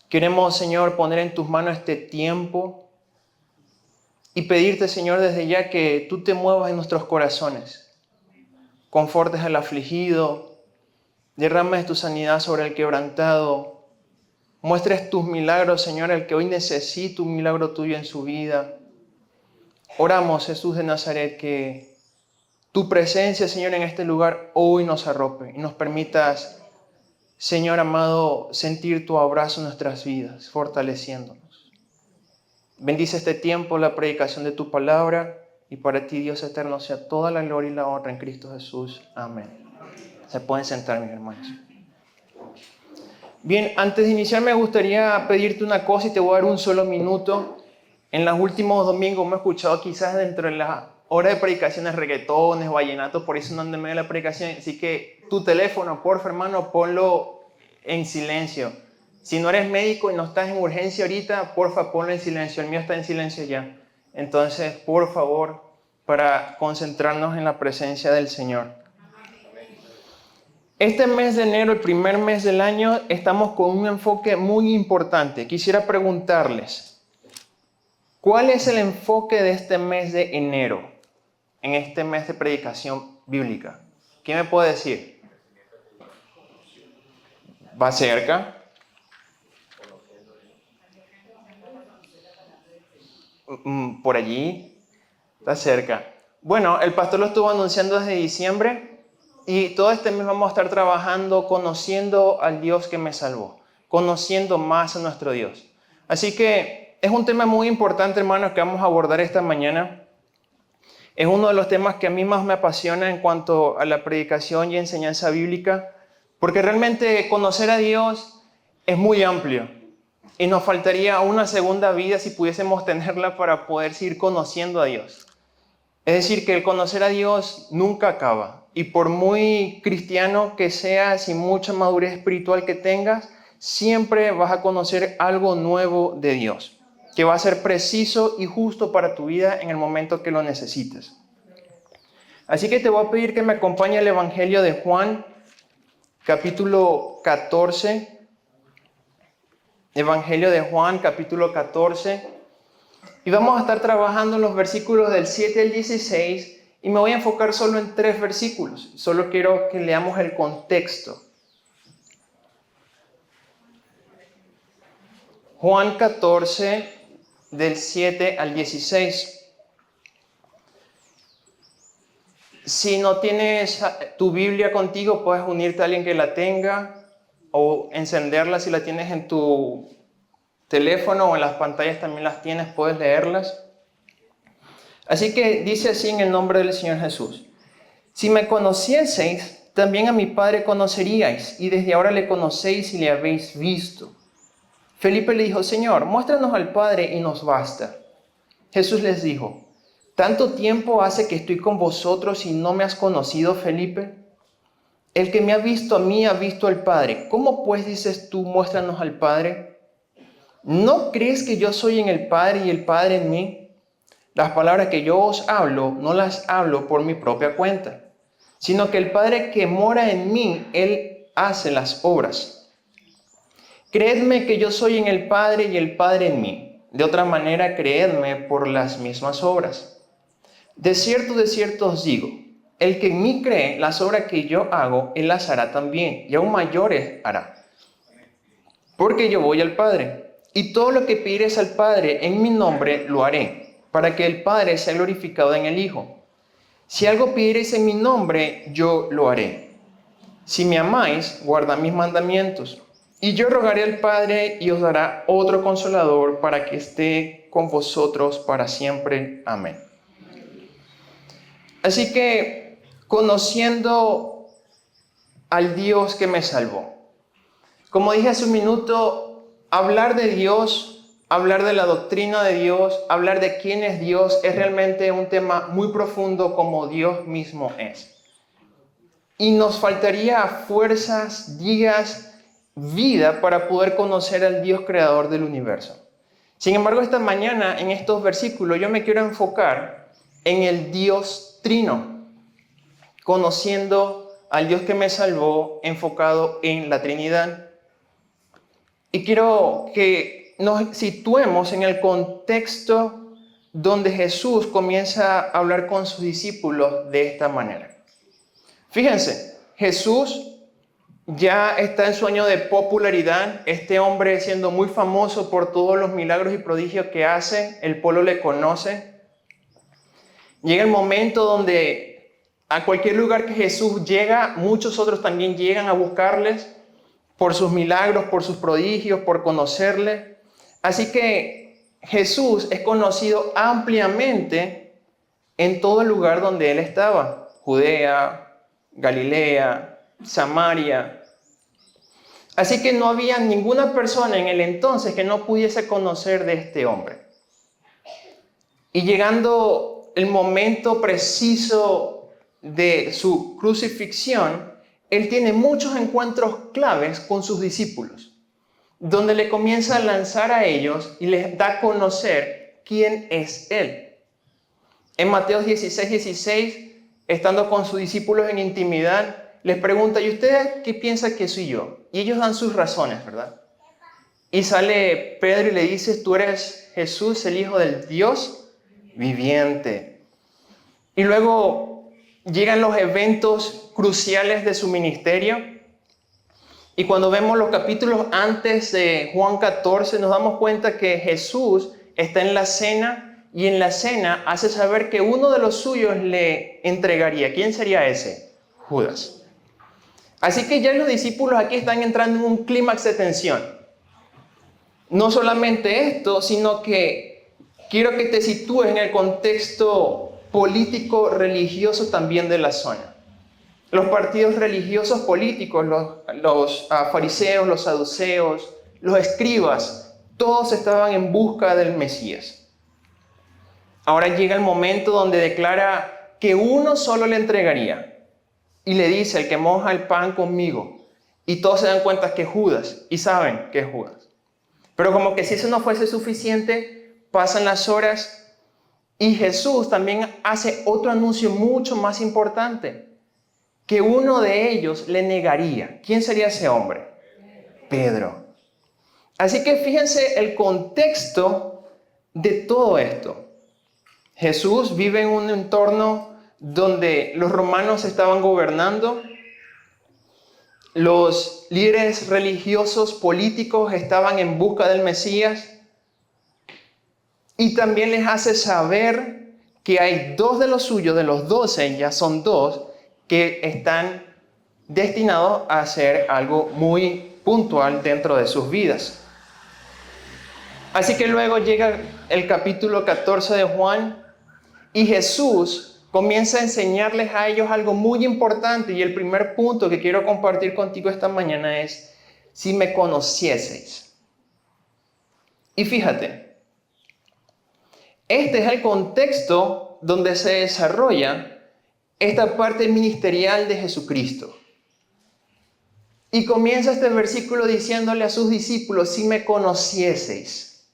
Queremos, Señor, poner en tus manos este tiempo y pedirte, Señor, desde ya que tú te muevas en nuestros corazones, confortes al afligido, derrames tu sanidad sobre el quebrantado, muestres tus milagros, Señor, al que hoy necesita un milagro tuyo en su vida. Oramos, Jesús de Nazaret, que tu presencia, Señor, en este lugar hoy nos arrope y nos permitas, Señor amado, sentir tu abrazo en nuestras vidas, fortaleciéndonos. Bendice este tiempo, la predicación de tu palabra, y para ti, Dios eterno, sea toda la gloria y la honra en Cristo Jesús. Amén. Se pueden sentar, mis hermanos. Bien, antes de iniciar me gustaría pedirte una cosa y te voy a dar un solo minuto. En los últimos domingos me he escuchado quizás dentro de la hora de predicaciones reggaetones, vallenatos, por eso no ando en medio de la predicación. Así que tu teléfono, porfa, hermano, ponlo en silencio. Si no eres médico y no estás en urgencia ahorita, porfa, ponlo en silencio. El mío está en silencio ya. Entonces, por favor, para concentrarnos en la presencia del Señor. Este mes de enero, el primer mes del año, estamos con un enfoque muy importante. Quisiera preguntarles, ¿cuál es el enfoque de este mes de enero, en este mes de predicación bíblica? ¿Quién me puede decir? ¿Va cerca? ¿Por allí? Está cerca. Bueno, el pastor lo estuvo anunciando desde diciembre. Y todo este mes vamos a estar trabajando, conociendo al Dios que me salvó, conociendo más a nuestro Dios. Así que es un tema muy importante, hermanos, que vamos a abordar esta mañana. Es uno de los temas que a mí más me apasiona en cuanto a la predicación y enseñanza bíblica, porque realmente conocer a Dios es muy amplio y nos faltaría una segunda vida si pudiésemos tenerla para poder seguir conociendo a Dios. Es decir, que el conocer a Dios nunca acaba. Y por muy cristiano que seas y mucha madurez espiritual que tengas, siempre vas a conocer algo nuevo de Dios, que va a ser preciso y justo para tu vida en el momento que lo necesites. Así que te voy a pedir que me acompañe al Evangelio de Juan, capítulo 14. Evangelio de Juan, capítulo 14. Y vamos a estar trabajando en los versículos del 7 al 16 y me voy a enfocar solo en 3 versículos. Solo quiero que leamos el contexto. Juan 14, del 7 al 16. Si no tienes tu Biblia contigo, puedes unirte a alguien que la tenga o encenderla si la tienes en tu teléfono o en las pantallas también las tienes, puedes leerlas. Así que dice así en el nombre del Señor Jesús: si me conocieseis, también a mi Padre conoceríais, y desde ahora le conocéis y le habéis visto. Felipe le dijo: Señor, muéstranos al Padre y nos basta. Jesús les dijo: ¿tanto tiempo hace que estoy con vosotros y no me has conocido, Felipe? El que me ha visto a mí ha visto al Padre. ¿Cómo pues dices tú, muéstranos al Padre? ¿No crees que yo soy en el Padre y el Padre en mí? Las palabras que yo os hablo, no las hablo por mi propia cuenta, sino que el Padre que mora en mí, Él hace las obras. Creedme que yo soy en el Padre y el Padre en mí. De otra manera, creedme por las mismas obras. De cierto os digo, el que en mí cree, las obras que yo hago, Él las hará también, y aún mayores hará. Porque yo voy al Padre, y todo lo que pidieres al Padre en mi nombre lo haré, para que el Padre sea glorificado en el Hijo. Si algo pidiereis en mi nombre, yo lo haré. Si me amáis, guardad mis mandamientos. Y yo rogaré al Padre y os dará otro Consolador para que esté con vosotros para siempre. Amén. Así que, conociendo al Dios que me salvó. Como dije hace un minuto, hablar de Dios, hablar de la doctrina de Dios, hablar de quién es Dios, es realmente un tema muy profundo como Dios mismo es. Y nos faltaría fuerzas, días, vida para poder conocer al Dios creador del universo. Sin embargo, esta mañana, en estos versículos, yo me quiero enfocar en el Dios Trino, conociendo al Dios que me salvó, enfocado en la Trinidad. Y quiero que nos situemos en el contexto donde Jesús comienza a hablar con sus discípulos de esta manera. Fíjense, Jesús ya está en su año de popularidad, este hombre siendo muy famoso por todos los milagros y prodigios que hace, el pueblo le conoce. Llega el momento donde a cualquier lugar que Jesús llega, muchos otros también llegan a buscarles por sus milagros, por sus prodigios, por conocerle. Así que Jesús es conocido ampliamente en todo el lugar donde él estaba, Judea, Galilea, Samaria. Así que no había ninguna persona en el entonces que no pudiese conocer de este hombre. Y llegando el momento preciso de su crucifixión, él tiene muchos encuentros claves con sus discípulos, donde le comienza a lanzar a ellos y les da a conocer quién es él. En Mateo 16, estando con sus discípulos en intimidad, les pregunta, ¿y ustedes qué piensan que soy yo? Y ellos dan sus razones, ¿verdad? Y sale Pedro y le dice, tú eres Jesús, el Hijo del Dios viviente. Y luego llegan los eventos cruciales de su ministerio. Y cuando vemos los capítulos antes de Juan 14, nos damos cuenta que Jesús está en la cena y en la cena hace saber que uno de los suyos le entregaría. ¿Quién sería ese? Judas. Así que ya los discípulos aquí están entrando en un clímax de tensión. No solamente esto, sino que quiero que te sitúes en el contexto político religioso también de la zona. Los partidos religiosos políticos, los fariseos, los saduceos, los escribas, todos estaban en busca del Mesías. Ahora llega el momento donde declara que uno solo le entregaría. Y le dice, el que moja el pan conmigo. Y todos se dan cuenta que es Judas. Y saben que es Judas. Pero como que si eso no fuese suficiente, pasan las horas. Y Jesús también hace otro anuncio mucho más importante. Que uno de ellos le negaría. ¿Quién sería ese hombre? Pedro. Así que fíjense el contexto de todo esto. Jesús vive en un entorno donde los romanos estaban gobernando, los líderes religiosos, políticos estaban en busca del Mesías, y también les hace saber que hay dos de los suyos, de los 12, ya son dos, que están destinados a hacer algo muy puntual dentro de sus vidas. Así que luego llega el capítulo 14 de Juan, y Jesús comienza a enseñarles a ellos algo muy importante, y el primer punto que quiero compartir contigo esta mañana es, si me conocieseis. Y fíjate, este es el contexto donde se desarrolla esta parte ministerial de Jesucristo. Y comienza este versículo diciéndole a sus discípulos, si me conocieseis.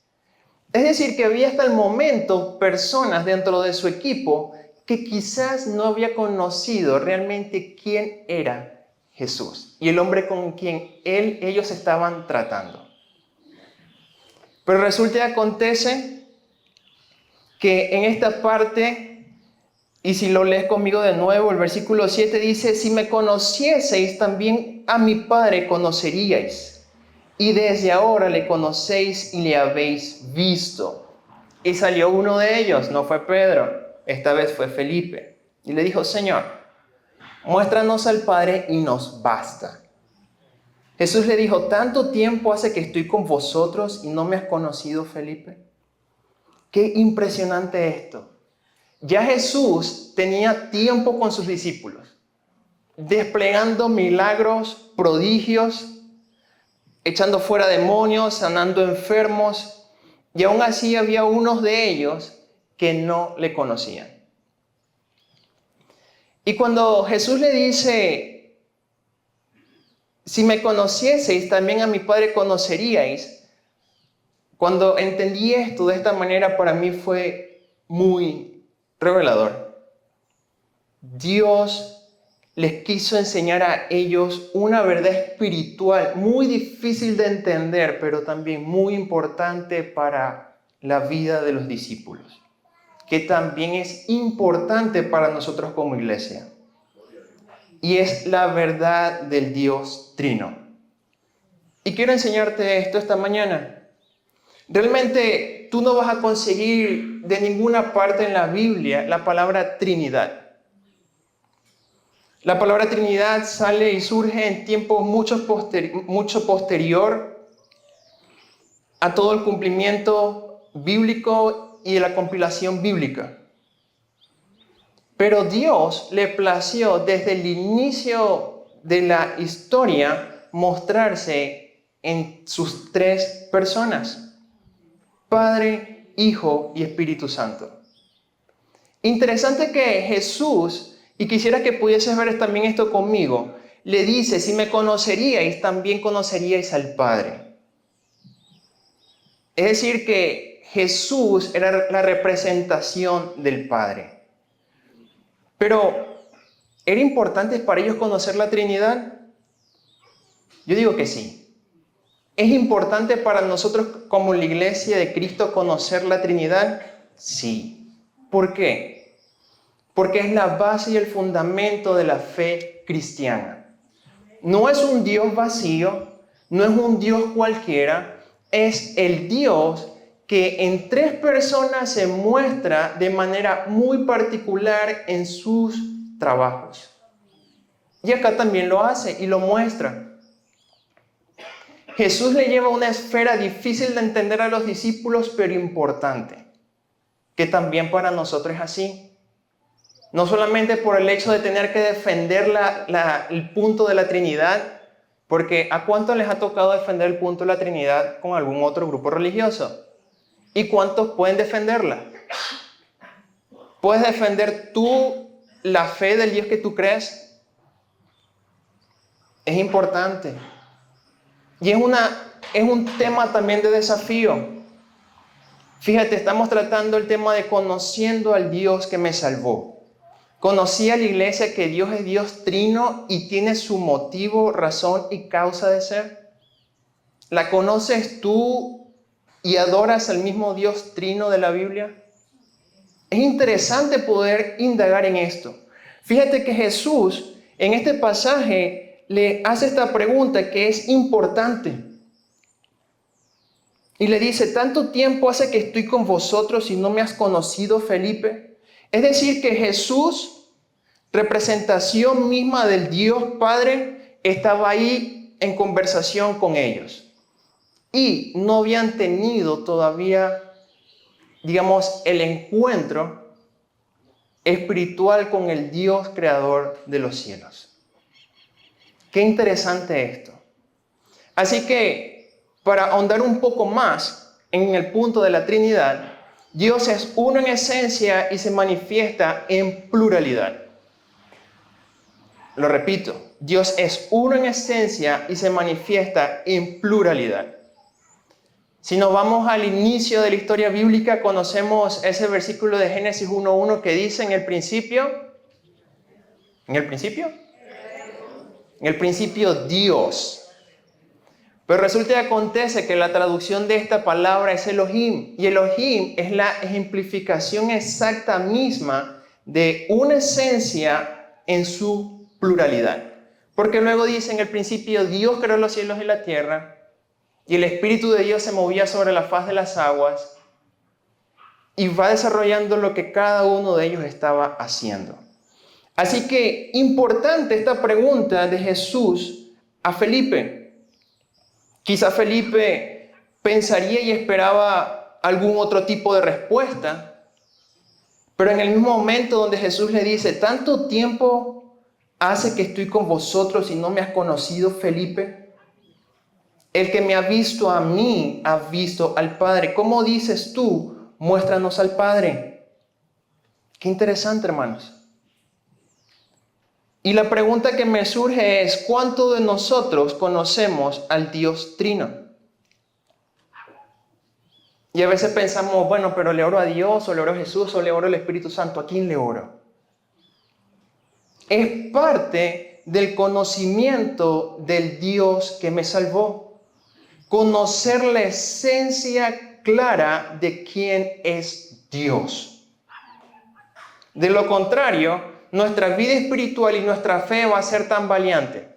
Es decir, que había hasta el momento personas dentro de su equipo que quizás no había conocido realmente quién era Jesús y el hombre con quien ellos estaban tratando. Pero resulta y acontece que en esta parte, y si lo lees conmigo de nuevo, el versículo 7 dice, si me conocieseis, también a mi Padre conoceríais, y desde ahora le conocéis y le habéis visto. Y salió uno de ellos, no fue Pedro. Esta vez fue Felipe, y le dijo, Señor, muéstranos al Padre y nos basta. Jesús le dijo, ¿tanto tiempo hace que estoy con vosotros y no me has conocido, Felipe? Qué impresionante esto. Ya Jesús tenía tiempo con sus discípulos, desplegando milagros, prodigios, echando fuera demonios, sanando enfermos, y aún así había unos de ellos que no le conocían. Y cuando Jesús le dice, si me conocieseis, también a mi Padre conoceríais, cuando entendí esto de esta manera, para mí fue muy revelador. Dios les quiso enseñar a ellos una verdad espiritual muy difícil de entender, pero también muy importante para la vida de los discípulos, que también es importante para nosotros como iglesia. Y es la verdad del Dios Trino. Y quiero enseñarte esto esta mañana. Realmente tú no vas a conseguir de ninguna parte en la Biblia la palabra Trinidad. La palabra Trinidad sale y surge en tiempos mucho posterior a todo el cumplimiento bíblico y de la compilación bíblica. Pero Dios le plació desde el inicio de la historia mostrarse en sus tres personas: Padre, Hijo y Espíritu Santo. Interesante que Jesús, y quisiera que pudieses ver también esto conmigo, le dice: si me conoceríais, también conoceríais al Padre. Es decir, que Jesús era la representación del Padre. Pero, ¿era importante para ellos conocer la Trinidad? Yo digo que sí. ¿Es importante para nosotros como la iglesia de Cristo conocer la Trinidad? Sí. ¿Por qué? Porque es la base y el fundamento de la fe cristiana. No es un Dios vacío, no es un Dios cualquiera, es el Dios que en tres personas se muestra de manera muy particular en sus trabajos. Y acá también lo hace y lo muestra. Jesús le lleva a una esfera difícil de entender a los discípulos, pero importante, que también para nosotros es así. No solamente por el hecho de tener que defender el punto de la Trinidad, porque ¿a cuántos les ha tocado defender el punto de la Trinidad con algún otro grupo religioso? ¿Y cuántos pueden defenderla? ¿Puedes defender tú la fe del Dios que tú crees? Es importante. Y es un tema también de desafío. Fíjate, estamos tratando el tema de conociendo al Dios que me salvó. Conocí a la iglesia que Dios es Dios trino y tiene su motivo, razón y causa de ser. ¿La conoces tú y adoras al mismo Dios trino de la Biblia? Es interesante poder indagar en esto. Fíjate que Jesús en este pasaje le hace esta pregunta que es importante. Y le dice: ¿tanto tiempo hace que estoy con vosotros y no me has conocido, Felipe? Es decir, que Jesús, representación misma del Dios Padre, estaba ahí en conversación con ellos. Y no habían tenido todavía, digamos, el encuentro espiritual con el Dios creador de los cielos. Qué interesante esto. Así que, para ahondar un poco más en el punto de la Trinidad, Dios es uno en esencia y se manifiesta en pluralidad. Lo repito, Dios es uno en esencia y se manifiesta en pluralidad. Si nos vamos al inicio de la historia bíblica, conocemos ese versículo de Génesis 1:1 que dice: en el principio Dios. Pero resulta y acontece que la traducción de esta palabra es Elohim. Y Elohim es la ejemplificación exacta misma de una esencia en su pluralidad. Porque luego dice: en el principio Dios creó los cielos y la tierra, y el Espíritu de Dios se movía sobre la faz de las aguas, y va desarrollando lo que cada uno de ellos estaba haciendo. Así que importante esta pregunta de Jesús a Felipe. Quizá Felipe pensaría y esperaba algún otro tipo de respuesta, pero en el mismo momento donde Jesús le dice: ¿tanto tiempo hace que estoy con vosotros y no me has conocido, Felipe? El que me ha visto a mí, ha visto al Padre. ¿Cómo dices tú? Muéstranos al Padre. Qué interesante, hermanos. Y la pregunta que me surge es: ¿cuánto de nosotros conocemos al Dios Trino? Y a veces pensamos: bueno, pero le oro a Dios, o le oro a Jesús, o le oro al Espíritu Santo. ¿A quién le oro? Es parte del conocimiento del Dios que me salvó. Conocer la esencia clara de quién es Dios. De lo contrario, nuestra vida espiritual y nuestra fe va a ser tan valiente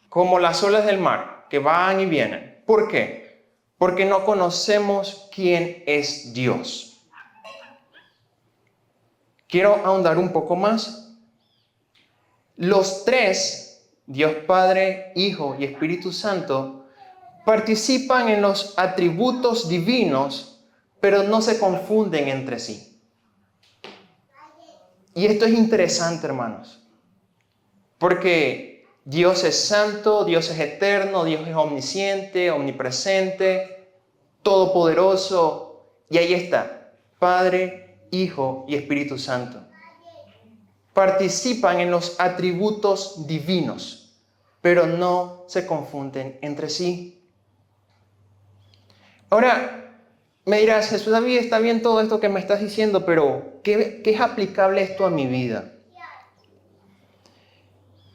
como las olas del mar, que van y vienen. ¿Por qué? Porque no conocemos quién es Dios. Quiero ahondar un poco más. Los tres, Dios Padre, Hijo y Espíritu Santo, participan en los atributos divinos, pero no se confunden entre sí. Y esto es interesante, hermanos, porque Dios es santo, Dios es eterno, Dios es omnisciente, omnipresente, todopoderoso, y ahí está, Padre, Hijo y Espíritu Santo. Participan en los atributos divinos, pero no se confunden entre sí. Ahora, me dirás, Jesús David, está bien todo esto que me estás diciendo, pero ¿qué es aplicable esto a mi vida?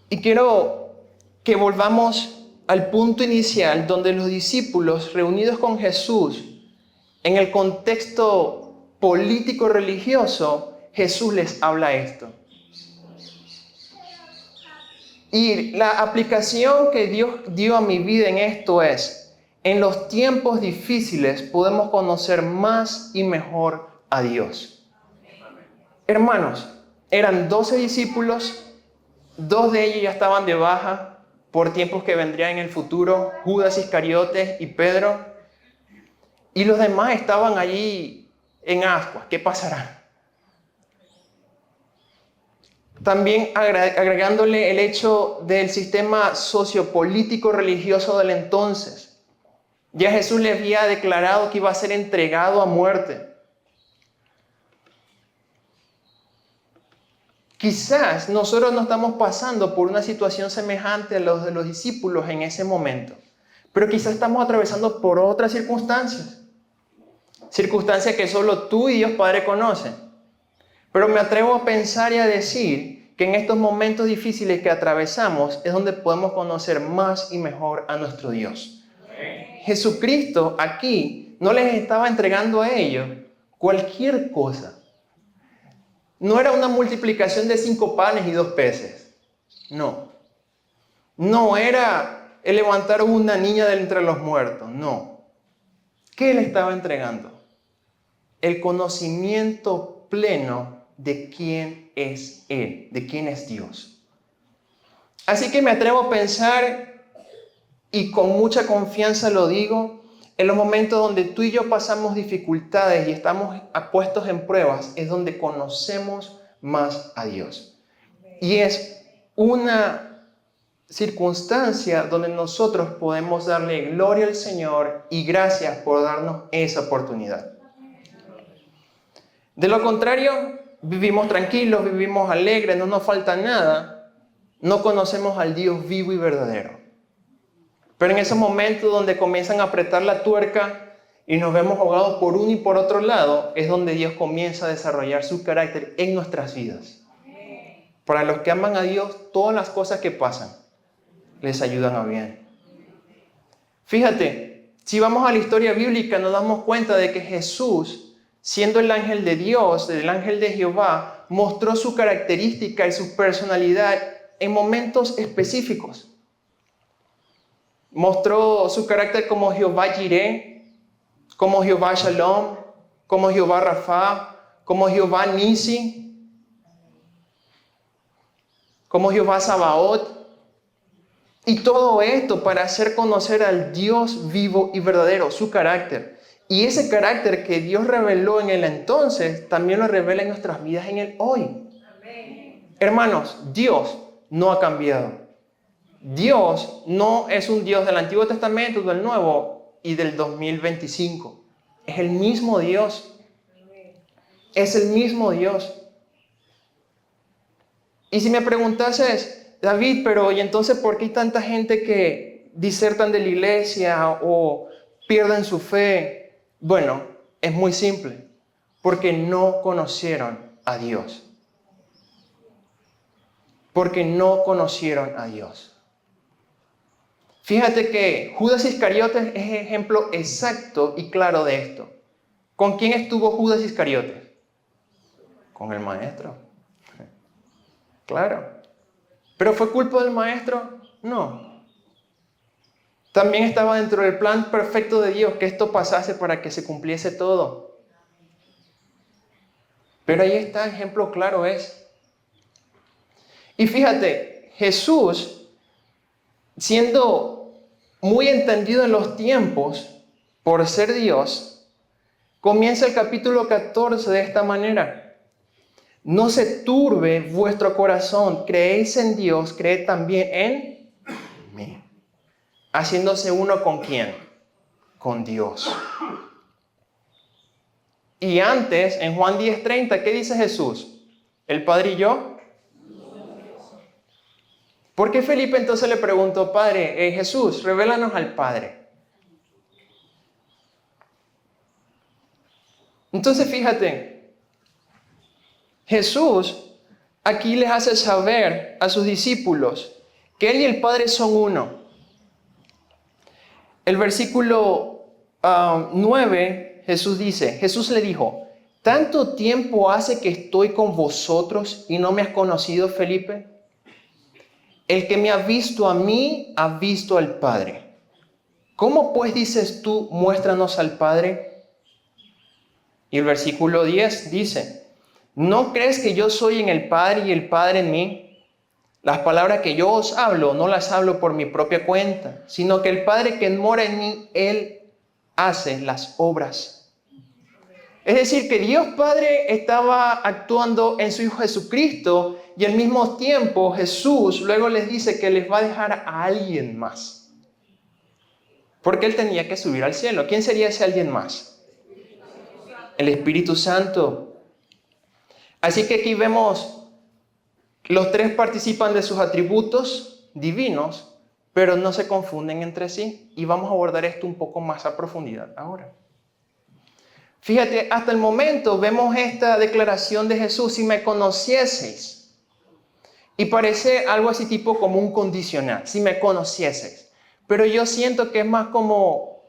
Y quiero que volvamos al punto inicial donde los discípulos reunidos con Jesús en el contexto político-religioso, Jesús les habla esto. Y la aplicación que Dios dio a mi vida en esto es, en los tiempos difíciles podemos conocer más y mejor a Dios. Hermanos, eran 12 discípulos, 2 de ellos ya estaban de baja por tiempos que vendrían en el futuro, Judas Iscariote y Pedro, y los demás estaban allí en ascuas. ¿Qué pasará? También agregándole el hecho del sistema sociopolítico religioso del entonces. Ya Jesús le había declarado que iba a ser entregado a muerte. Quizás nosotros no estamos pasando por una situación semejante a los de los discípulos en ese momento, pero quizás estamos atravesando por otras circunstancias. Circunstancias que solo tú y Dios Padre conocen. Pero me atrevo a pensar y a decir que en estos momentos difíciles que atravesamos es donde podemos conocer más y mejor a nuestro Dios. Jesucristo aquí no les estaba entregando a ellos cualquier cosa. No era una multiplicación de 5 panes y 2 peces. No. No era el levantar una niña de entre los muertos. No. ¿Qué le estaba entregando? El conocimiento pleno de quién es Él, de quién es Dios. Así que me atrevo a pensar, y con mucha confianza lo digo, en los momentos donde tú y yo pasamos dificultades y estamos puestos en pruebas, es donde conocemos más a Dios. Y es una circunstancia donde nosotros podemos darle gloria al Señor y gracias por darnos esa oportunidad. De lo contrario, vivimos tranquilos, vivimos alegres, no nos falta nada, no conocemos al Dios vivo y verdadero. Pero en esos momentos donde comienzan a apretar la tuerca y nos vemos ahogados por uno y por otro lado, es donde Dios comienza a desarrollar su carácter en nuestras vidas. Para los que aman a Dios, todas las cosas que pasan les ayudan a bien. Fíjate, si vamos a la historia bíblica nos damos cuenta de que Jesús, siendo el ángel de Dios, el ángel de Jehová, mostró su característica y su personalidad en momentos específicos. Mostró su carácter como Jehová Jireh, como Jehová Shalom, como Jehová Rafa, como Jehová Nisi, como Jehová Sabaoth. Y todo esto para hacer conocer al Dios vivo y verdadero, su carácter. Y ese carácter que Dios reveló en el entonces, también lo revela en nuestras vidas en el hoy. Amén. Hermanos, Dios no ha cambiado. Dios no es un Dios del Antiguo Testamento, del Nuevo y del 2025. Es el mismo Dios. Es el mismo Dios. Y si me preguntases, David, pero ¿y entonces por qué hay tanta gente que disertan de la iglesia o pierden su fe? Bueno, es muy simple. Porque no conocieron a Dios. porque no conocieron a Dios. Fíjate que Judas Iscariote es ejemplo exacto y claro de esto. ¿Con quién estuvo Judas Iscariote? Con el maestro. Claro. ¿Pero fue culpa del maestro? No. También estaba dentro del plan perfecto de Dios que esto pasase para que se cumpliese todo. Pero ahí está, ejemplo claro es. Y fíjate, Jesús, siendo muy entendido en los tiempos por ser Dios, comienza el capítulo 14 de esta manera. No se turbe vuestro corazón, creéis en Dios, creed también en mí. Haciéndose uno con ¿quién? Con Dios. Y antes, en Juan 10:30, ¿qué dice Jesús? ¿El Padre y yo? ¿Por qué Felipe entonces le preguntó, Padre, Jesús, revélanos al Padre? Entonces fíjate, Jesús aquí les hace saber a sus discípulos que Él y el Padre son uno. El versículo 9, Jesús le dijo, ¿tanto tiempo hace que estoy con vosotros y no me has conocido, Felipe? El que me ha visto a mí, ha visto al Padre. ¿Cómo pues dices tú, muéstranos al Padre? Y el versículo 10 dice, ¿no crees que yo soy en el Padre y el Padre en mí? Las palabras que yo os hablo, no las hablo por mi propia cuenta, sino que el Padre que mora en mí, Él hace las obras. Es decir, que Dios Padre estaba actuando en su Hijo Jesucristo y al mismo tiempo Jesús luego les dice que les va a dejar a alguien más. Porque Él tenía que subir al cielo. ¿Quién sería ese alguien más? El Espíritu Santo. Así que aquí vemos, los tres participan de sus atributos divinos, pero no se confunden entre sí. Y vamos a abordar esto un poco más a profundidad ahora. Fíjate, hasta el momento vemos esta declaración de Jesús, si me conocieseis. Y parece algo así tipo como un condicional, si me conocieseis. Pero yo siento que es más como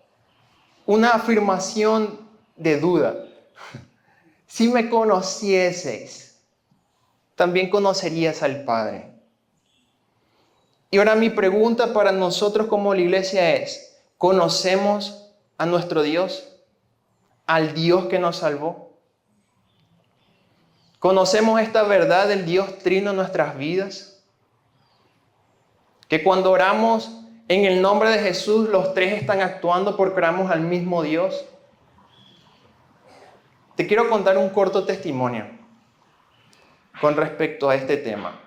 una afirmación de duda. Si me conocieseis, también conocerías al Padre. Y ahora mi pregunta para nosotros como la iglesia es, ¿conocemos a nuestro Dios? ¿Al Dios que nos salvó? ¿Conocemos esta verdad del Dios Trino en nuestras vidas? Que cuando oramos en el nombre de Jesús, los tres están actuando porque oramos al mismo Dios. Te quiero contar un corto testimonio con respecto a este tema.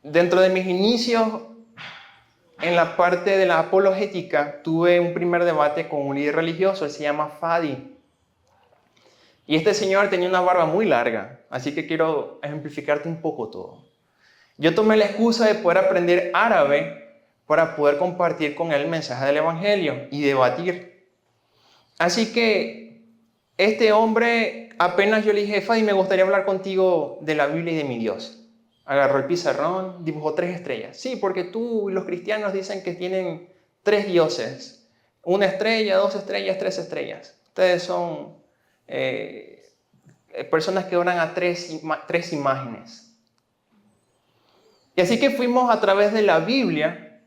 Dentro de mis inicios en la parte de la apologética, tuve un primer debate con un líder religioso, él se llama Fadi. Y este señor tenía una barba muy larga, así que quiero ejemplificarte un poco todo. Yo tomé la excusa de poder aprender árabe para poder compartir con él el mensaje del Evangelio y debatir. Así que este hombre, apenas yo le dije, Fadi, me gustaría hablar contigo de la Biblia y de mi Dios. Agarró el pizarrón, dibujó 3 estrellas. Sí, porque tú y los cristianos dicen que tienen 3 dioses. 1 estrella, 2 estrellas, 3 estrellas. Ustedes son personas que oran a 3 imágenes. Y así que fuimos a través de la Biblia.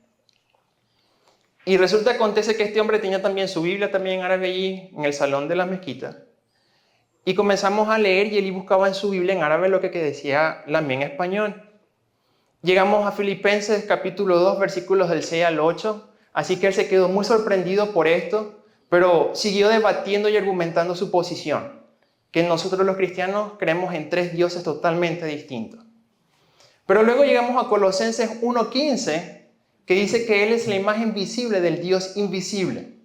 Y resulta que acontece que este hombre tenía también su Biblia también en árabe allí, en el salón de la mezquita. Y comenzamos a leer y él buscaba en su Biblia en árabe lo que decía la mía en español. Llegamos a Filipenses capítulo 2, versículos del 6 al 8. Así que él se quedó muy sorprendido por esto, pero siguió debatiendo y argumentando su posición, que nosotros los cristianos creemos en 3 dioses totalmente distintos. Pero luego llegamos a Colosenses 1:15, que dice que Él es la imagen visible del Dios invisible.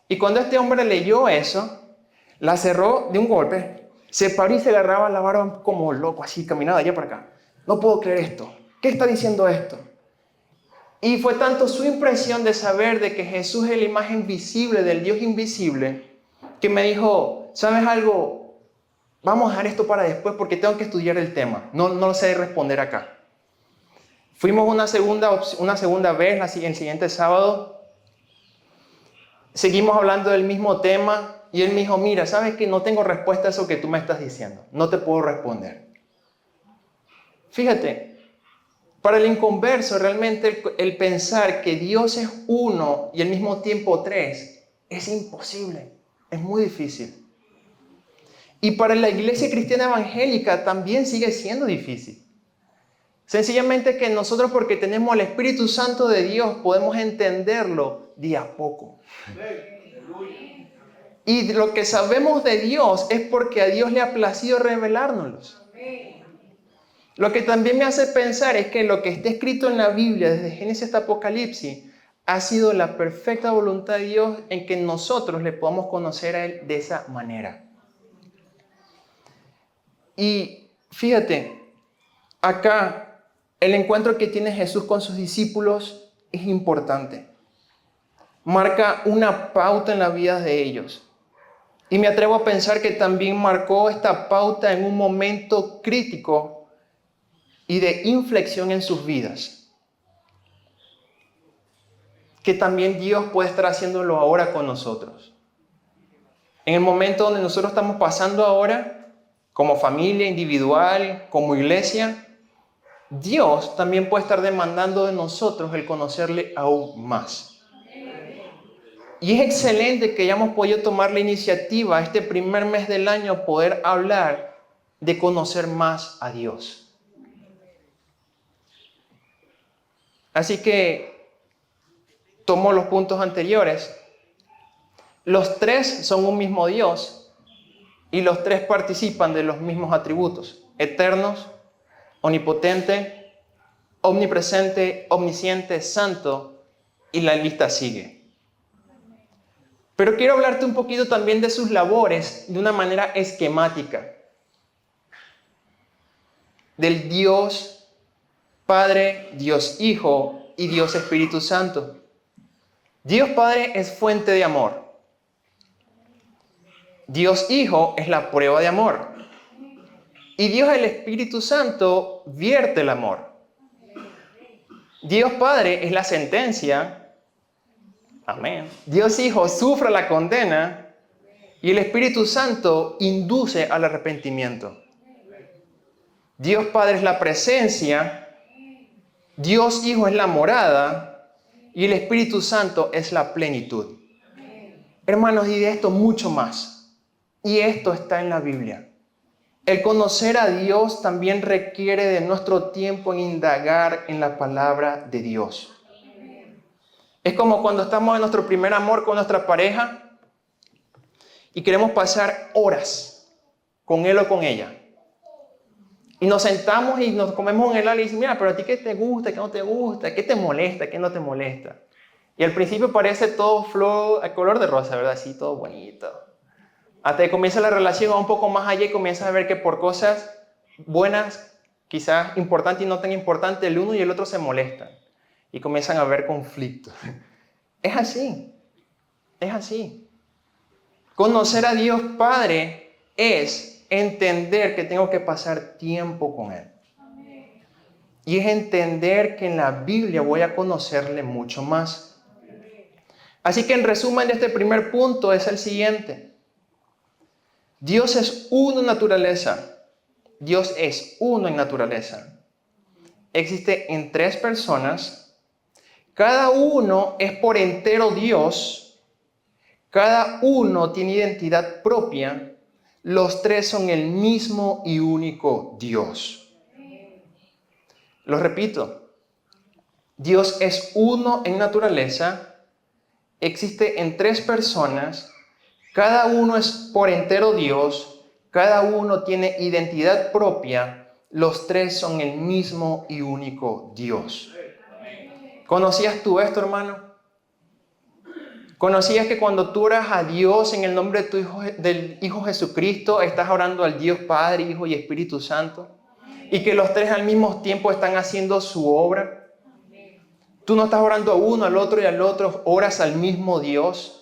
Y cuando este hombre leyó eso, la cerró de un golpe, se paró y se agarraba la barba como loco, así caminaba allá para acá. No puedo creer esto. ¿Qué está diciendo esto? Y fue tanto su impresión de saber de que Jesús es la imagen visible del Dios invisible, que me dijo, ¿sabes algo? Vamos a dejar esto para después porque tengo que estudiar el tema. No lo sé responder acá. Fuimos una segunda vez el siguiente sábado. Seguimos hablando del mismo tema y él me dijo, mira, ¿sabes qué? No tengo respuesta a eso que tú me estás diciendo. No te puedo responder. Fíjate, para el inconverso realmente el pensar que Dios es uno y al mismo tiempo tres es imposible, es muy difícil. Y para la iglesia cristiana evangélica también sigue siendo difícil. Sencillamente que nosotros, porque tenemos el Espíritu Santo de Dios, podemos entenderlo de a poco. Y lo que sabemos de Dios es porque a Dios le ha placido revelárnoslos. Lo que también me hace pensar es que lo que está escrito en la Biblia, desde Génesis hasta Apocalipsis, ha sido la perfecta voluntad de Dios en que nosotros le podamos conocer a Él de esa manera. Y fíjate, acá el encuentro que tiene Jesús con sus discípulos es importante. Marca una pauta en la vida de ellos. Y me atrevo a pensar que también marcó esta pauta en un momento crítico y de inflexión en sus vidas. Que también Dios puede estar haciéndolo ahora con nosotros. En el momento donde nosotros estamos pasando ahora, como familia individual, como iglesia, Dios también puede estar demandando de nosotros el conocerle aún más. Y es excelente que hayamos podido tomar la iniciativa este primer mes del año, poder hablar de conocer más a Dios. Así que tomo los puntos anteriores. Los tres son un mismo Dios y los tres participan de los mismos atributos: eternos, omnipotente, omnipresente, omnisciente, santo, y la lista sigue. Pero quiero hablarte un poquito también de sus labores de una manera esquemática. Del Dios Padre, Dios Hijo y Dios Espíritu Santo. Dios Padre es fuente de amor. Dios Hijo es la prueba de amor. Y Dios el Espíritu Santo vierte el amor. Dios Padre es la sentencia. Amén. Dios Hijo sufre la condena y el Espíritu Santo induce al arrepentimiento. Dios Padre es la presencia, Dios Hijo es la morada y el Espíritu Santo es la plenitud. Hermanos, y de esto mucho más. Y esto está en la Biblia. El conocer a Dios también requiere de nuestro tiempo en indagar en la palabra de Dios. Es como cuando estamos en nuestro primer amor con nuestra pareja y queremos pasar horas con él o con ella. Y nos sentamos y nos comemos un helado y dicen, mira, pero a ti qué te gusta, qué no te gusta, qué te molesta, qué no te molesta. Y al principio parece todo flor, a color de rosa, ¿verdad? Así, todo bonito. Hasta que comienza la relación a un poco más allá y comienzas a ver que por cosas buenas, quizás importantes y no tan importantes, el uno y el otro se molestan. Y comienzan a haber conflictos. Es así. Es así. Conocer a Dios Padre es entender que tengo que pasar tiempo con Él. Y es entender que en la Biblia voy a conocerle mucho más. Así que en resumen de este primer punto es el siguiente. Dios es uno en naturaleza. Dios es uno en naturaleza. Existe en tres personas. Cada uno es por entero Dios. Cada uno tiene identidad propia. Los tres son el mismo y único Dios. Lo repito. Dios es uno en naturaleza. Existe en tres personas. Cada uno es por entero Dios. Cada uno tiene identidad propia. Los tres son el mismo y único Dios. ¿Conocías tú esto, hermano? ¿Conocías que cuando tú oras a Dios en el nombre de del Hijo Jesucristo, estás orando al Dios Padre, Hijo y Espíritu Santo? Y que los tres al mismo tiempo están haciendo su obra. Tú no estás orando a uno, al otro y al otro, oras al mismo Dios.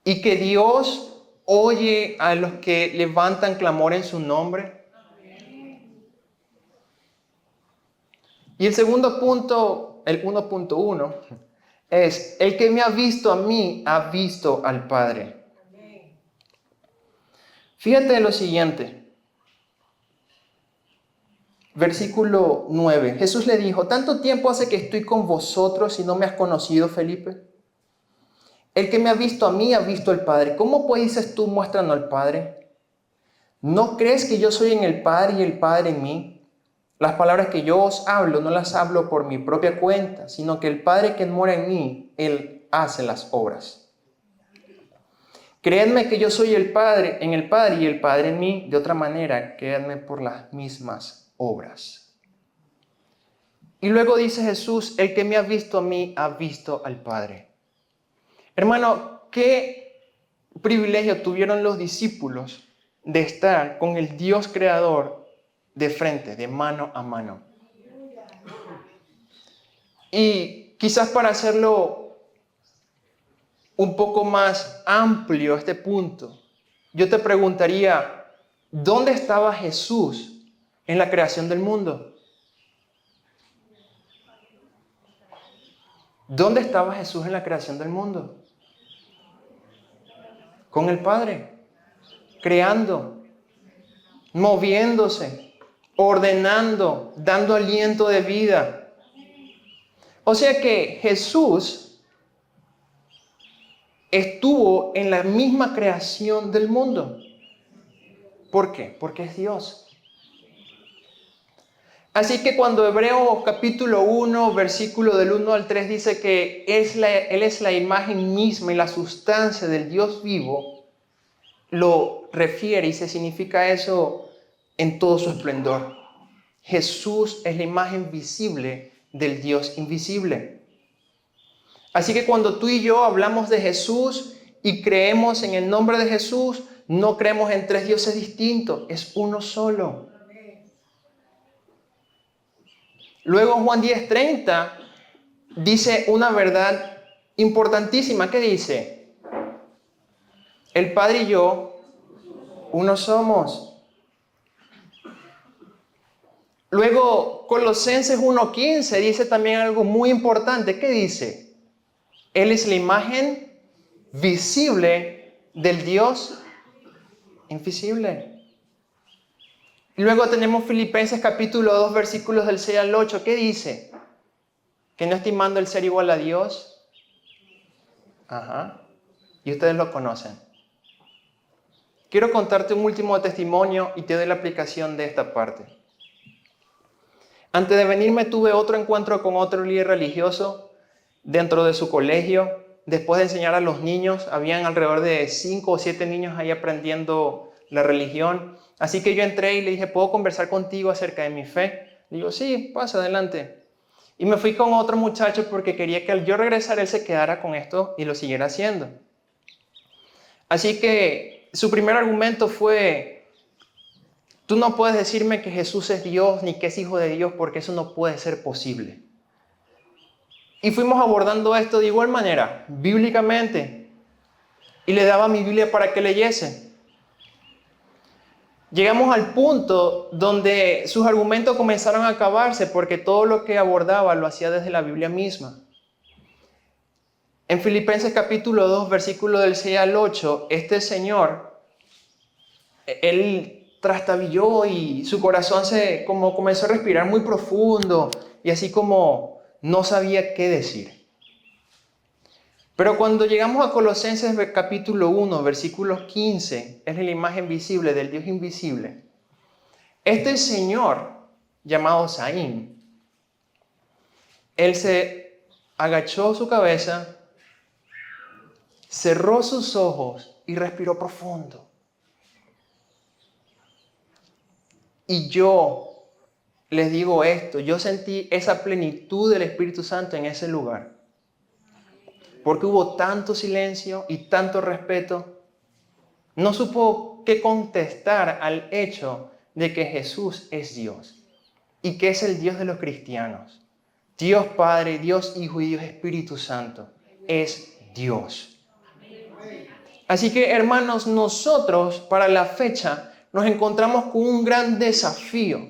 Y que Dios oye a los que levantan clamor en su nombre. Y el segundo punto, el 1.1, es: el que me ha visto a mí, ha visto al Padre. Fíjate lo siguiente. Versículo 9. Jesús le dijo: ¿tanto tiempo hace que estoy con vosotros y no me has conocido, Felipe? El que me ha visto a mí, ha visto al Padre. ¿Cómo pues dices tú, muéstranos al Padre? ¿No crees que yo soy en el Padre y el Padre en mí? Las palabras que yo os hablo, no las hablo por mi propia cuenta, sino que el Padre que mora en mí, Él hace las obras. Creedme que yo soy el Padre en el Padre y el Padre en mí. De otra manera, creedme por las mismas obras. Y luego dice Jesús: el que me ha visto a mí, ha visto al Padre. Hermano, qué privilegio tuvieron los discípulos de estar con el Dios creador de frente, de mano a mano. Y quizás para hacerlo un poco más amplio este punto, yo te preguntaría: ¿dónde estaba Jesús en la creación del mundo? ¿Dónde estaba Jesús en la creación del mundo? Con el Padre, creando, moviéndose, ordenando, dando aliento de vida. O sea que Jesús estuvo en la misma creación del mundo. ¿Por qué? Porque es Dios. Así que cuando Hebreos capítulo 1, versículo del 1 al 3 dice que Él es la imagen misma y la sustancia del Dios vivo, lo refiere y se significa eso en todo su esplendor. Jesús es la imagen visible del Dios invisible. Así que cuando tú y yo hablamos de Jesús y creemos en el nombre de Jesús, no creemos en tres dioses distintos, es uno solo. Luego Juan 10:30 dice una verdad importantísima. ¿Qué dice? El Padre y yo, uno somos. Luego Colosenses 1:15 dice también algo muy importante. ¿Qué dice? Él es la imagen visible del Dios invisible. Y luego tenemos Filipenses capítulo 2, versículos del 6 al 8. ¿Qué dice? Que no estimando el ser igual a Dios. Ajá. Y ustedes lo conocen. Quiero contarte un último testimonio y te doy la aplicación de esta parte. Antes de venirme tuve otro encuentro con otro líder religioso dentro de su colegio. Después de enseñar a los niños, habían alrededor de 5 o 7 niños ahí aprendiendo la religión. Así que yo entré y le dije: ¿puedo conversar contigo acerca de mi fe? Le digo: sí, pasa adelante. Y me fui con otro muchacho porque quería que al yo regresar él se quedara con esto y lo siguiera haciendo. Así que su primer argumento fue: tú no puedes decirme que Jesús es Dios ni que es hijo de Dios porque eso no puede ser posible. Y fuimos abordando esto de igual manera, bíblicamente. Y le daba mi Biblia para que leyese. Llegamos al punto donde sus argumentos comenzaron a acabarse porque todo lo que abordaba lo hacía desde la Biblia misma. En Filipenses capítulo 2, versículo del 6 al 8, este señor, él trastabilló y su corazón como comenzó a respirar muy profundo y así como no sabía qué decir. Pero cuando llegamos a Colosenses capítulo 1, versículos 15, es la imagen visible del Dios invisible. Este señor, llamado Saín, él se agachó su cabeza, cerró sus ojos y respiró profundo. Y yo les digo esto, yo sentí esa plenitud del Espíritu Santo en ese lugar. Porque hubo tanto silencio y tanto respeto. No supo qué contestar al hecho de que Jesús es Dios y que es el Dios de los cristianos. Dios Padre, Dios Hijo y Dios Espíritu Santo es Dios. Así que, hermanos, nosotros para la fecha nos encontramos con un gran desafío.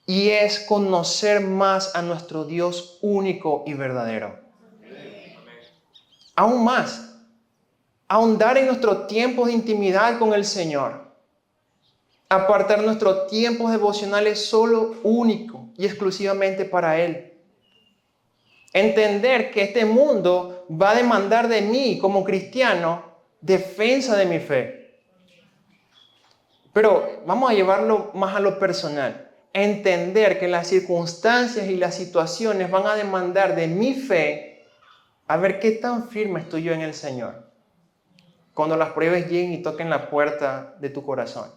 y es conocer más a nuestro Dios único y verdadero. Aún más, ahondar en nuestros tiempos de intimidad con el Señor. Apartar nuestros tiempos devocionales solo único y exclusivamente para Él. Entender que este mundo va a demandar de mí como cristiano defensa de mi fe. Pero vamos a llevarlo más a lo personal. Entender que las circunstancias y las situaciones van a demandar de mi fe a ver qué tan firme estoy yo en el Señor. Cuando las pruebas lleguen y toquen la puerta de tu corazón.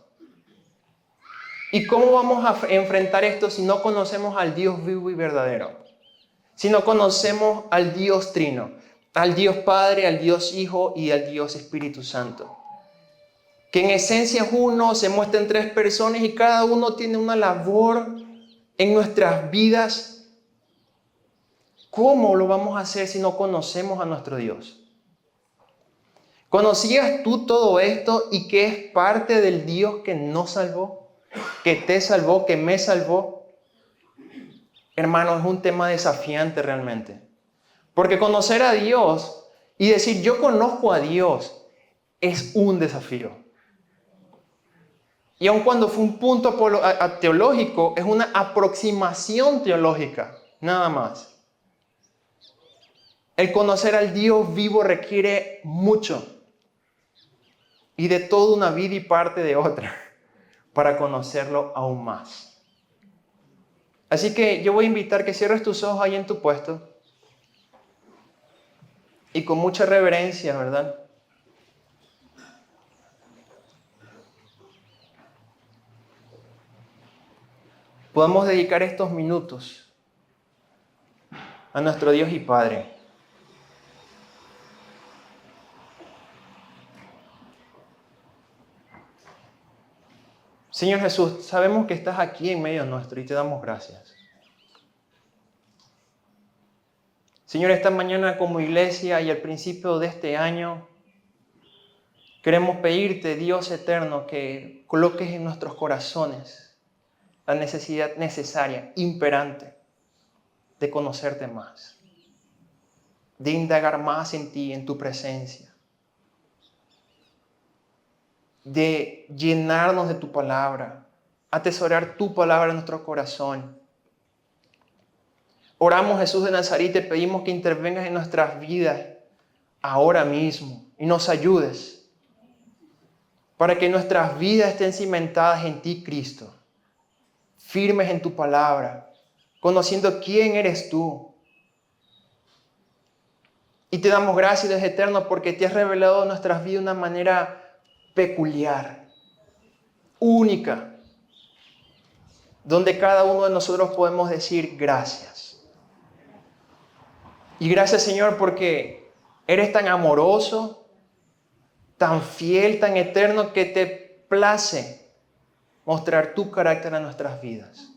¿Y cómo vamos a enfrentar esto si no conocemos al Dios vivo y verdadero? Si no conocemos al Dios Trino, al Dios Padre, al Dios Hijo y al Dios Espíritu Santo. Que en esencia es uno, se muestra en tres personas y cada uno tiene una labor en nuestras vidas. ¿Cómo lo vamos a hacer si no conocemos a nuestro Dios? ¿Conocías tú todo esto y que es parte del Dios que nos salvó? Que te salvó, que me salvó. Hermano, es un tema desafiante realmente. Porque conocer a Dios y decir yo conozco a Dios es un desafío. Y aun cuando fue un punto teológico, es una aproximación teológica, nada más. El conocer al Dios vivo requiere mucho. Y de toda una vida y parte de otra para conocerlo aún más. Así que yo voy a invitar que cierres tus ojos ahí en tu puesto y con mucha reverencia, ¿verdad? Podamos dedicar estos minutos a nuestro Dios y Padre. Señor Jesús, sabemos que estás aquí en medio nuestro y te damos gracias. Señor, esta mañana como iglesia y al principio de este año, queremos pedirte, Dios eterno, que coloques en nuestros corazones la necesidad necesaria, imperante, de conocerte más, de indagar más en ti, en tu presencia, de llenarnos de tu palabra, atesorar tu palabra en nuestro corazón. Oramos, Jesús de Nazaret, te pedimos que intervengas en nuestras vidas ahora mismo y nos ayudes para que nuestras vidas estén cimentadas en ti, Cristo, firmes en tu palabra, conociendo quién eres tú. Y te damos gracias, Dios eterno, porque te has revelado en nuestras vidas de una manera peculiar, única, donde cada uno de nosotros podemos decir gracias. Y gracias, Señor, porque eres tan amoroso, tan fiel, tan eterno, que te place mostrar tu carácter en nuestras vidas.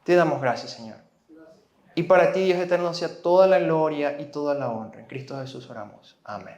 Te damos gracias, Señor. Y para ti, Dios eterno, sea toda la gloria y toda la honra. En Cristo Jesús oramos. Amén.